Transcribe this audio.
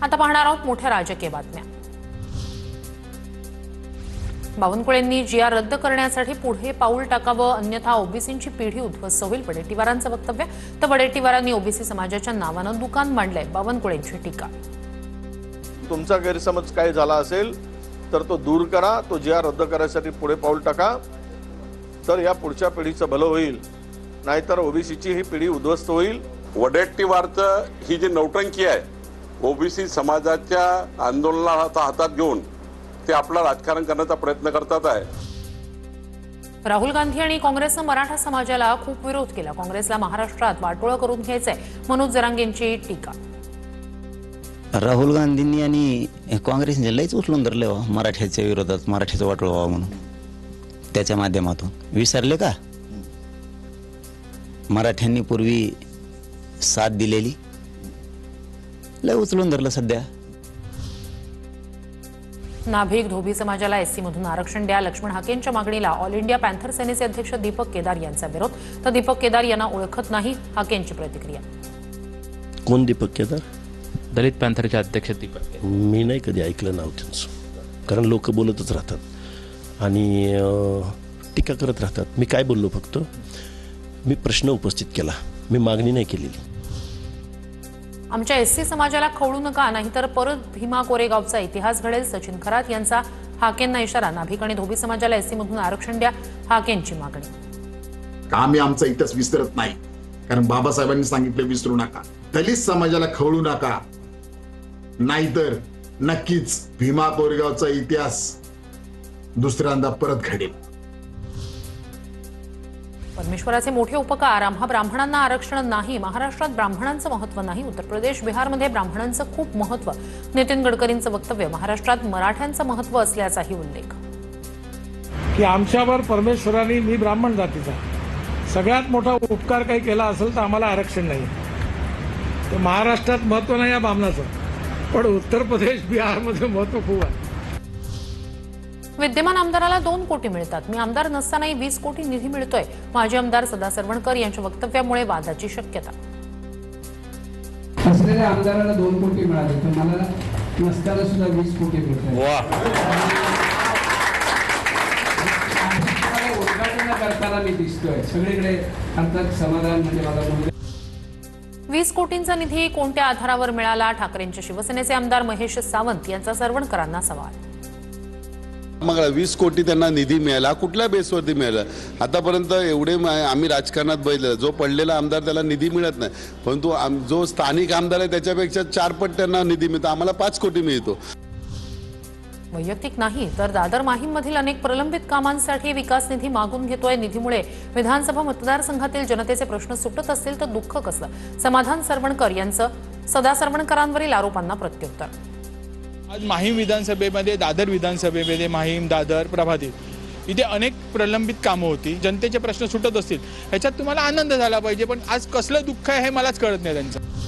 आता पाहणार आहोत मोठ्या राजकीय बातम्या। बावनकुळेंनी जीआर रद्द करण्यासाठी पुढे पाऊल टाकावं, अन्यथा ओबीसींची पिढी उद्ध्वस्त होईल, वडेट्टीवारांचं वक्तव्य। तर वडेट्टीवारांनी ओबीसी समाजाच्या नावानं दुकान मांडलंय, बावनकुळेंची टीका। तुमचा गैरसमज काय झाला असेल तर तो दूर करा, तो जीआर रद्द करण्यासाठी पुढे पाऊल टाका, तर या पुढच्या पिढीचं भलं होईल, नाहीतर ओबीसीची ही पिढी उद्ध्वस्त होईल। वडेट्टीवारचं ही जी नौटंकी आहे, ओबीसी समाजाच्या आंदोलनाला हातात घेऊन ते आपला राजकारण करण्याचा प्रयत्न करतात आहे। राहुल गांधी आणि काँग्रेसनं मराठा समाजाला खूप विरोध केला, काँग्रेसला महाराष्ट्रात वाटोळं करून घ्यायचंय, मनोज जरांगेंची टीका। राहुल गांधींनी आणि काँग्रेसने लयच उचलून धरले मराठ्याच्या विरोधात, मराठ्याचं वाटोळं व्हावं म्हणून त्याच्या माध्यमातून। विसरले का मराठ्यांनी पूर्वी साथ दिलेली? लय उचलून धरलं सध्या। नाभिक धोबी समाजाला एससी मधून आरक्षण द्या, लक्ष्मण हाकेंच्या मागणीला ऑल इंडिया पॅन्थर सेनेचे अध्यक्ष दीपक केदार यांचा विरोध। तर दीपक केदार यांना ओळखत नाही, हाकेंची प्रतिक्रिया। कोण दीपक केदार? दलित पॅन्थरचे अध्यक्ष दीपक। मी नाही कधी ऐकलं नाव त्यांचं, कारण लोक बोलतच राहतात आणि टीका करत राहतात। मी काय बोललो? फक्त मी प्रश्न उपस्थित केला, मी मागणी नाही केलेली। आमच्या एससी समाजाला खवळू नका, नाहीतर परत भीमा कोरेगावचा इतिहास घडेल, सचिन खरात यांचा हाकेंना इशारा। नाभिक आणि धोबी समाजाला एससी मधून आरक्षण द्या, हाकेंची मागणी। आम्ही आमचा इतिहास विसरत नाही, कारण बाबासाहेबांनी सांगितलं विसरू नका। दलित समाजाला खवळू नका, नाहीतर नक्कीच भीमा कोरेगावचा इतिहास दुसऱ्यांदा परत घडेल। परमेश्वराचे मोठे उपकार, आम्हा ब्राह्मणांना आरक्षण नाही, महाराष्ट्रात ब्राह्मणांचं महत्व नाही, उत्तर प्रदेश बिहारमध्ये ब्राह्मणांचं खूप महत्व। नितीन गडकरींचं वक्तव्य, महाराष्ट्रात मराठ्यांचं महत्व असल्याचाही उल्लेख। की आमच्यावर परमेश्वराने, मी ब्राह्मण जातीचा, सगळ्यात मोठा उपकार काही केला असेल तर आम्हाला आरक्षण नाही। तर महाराष्ट्रात महत्व नाही या ब्राह्मणाचं, पण उत्तर प्रदेश बिहारमध्ये महत्व खूप आहे। विद्यमान आमदाराला 2 कोटी मिळतात, मी आमदार नसतानाही 20 कोटी निधी मिळतोय, माजी आमदार सदा सरवणकर यांच्या वक्तव्यामुळे वादाची शक्यता। असलेल्या आमदाराला 2 कोटी मिळाले, तर मला नसताना सुद्धा 20 कोटी मिळतात। उद्घाटन करताना मी दिसतोय सगळीकडे, अर्थात समाधान म्हणजे मला 20 कोटींचा निधी कोणत्या आधारावर मिळाला? ठाकरेंच्या शिवसेनेचे आमदार महेश सावंत यांचा सरवणकरांना सवाल। मग 20 कोटी त्यांना निधी मिळाला, कुठल्या बेसवरती मिळाला? आतापर्यंत एवढे आम्ही राजकारणात बघितलं, जो पडलेला आमदार त्याला निधी मिळत नाही, परंतु जो स्थानिक आमदार आहे त्याच्यापेक्षा 4 पट त्यांना निधी मिळतो, आम्हाला 5 कोटी मिळतो। वैयक्तिक नाही तर दादर माहीममधील अनेक प्रलंबित कामांसाठी विकास निधी मागून घेतोय, निधीमुळे विधानसभा मतदारसंघातील जनतेचे प्रश्न सुटत असतील तर दुःख कसलं? समाधान सरवणकर यांचं सदा सरवणकरांवरील आरोपांना प्रत्युत्तर। आज माहीम विधानसभेमध्ये, दादर विधानसभेमध्ये, माहीम, दादर, प्रभादेव इथे अनेक प्रलंबित कामं होती, जनतेचे प्रश्न सुटत असतील ह्याच्यात तुम्हाला आनंद झाला पाहिजे, पण आज कसलं दुःख आहे हे मलाच कळत नाही त्यांचं।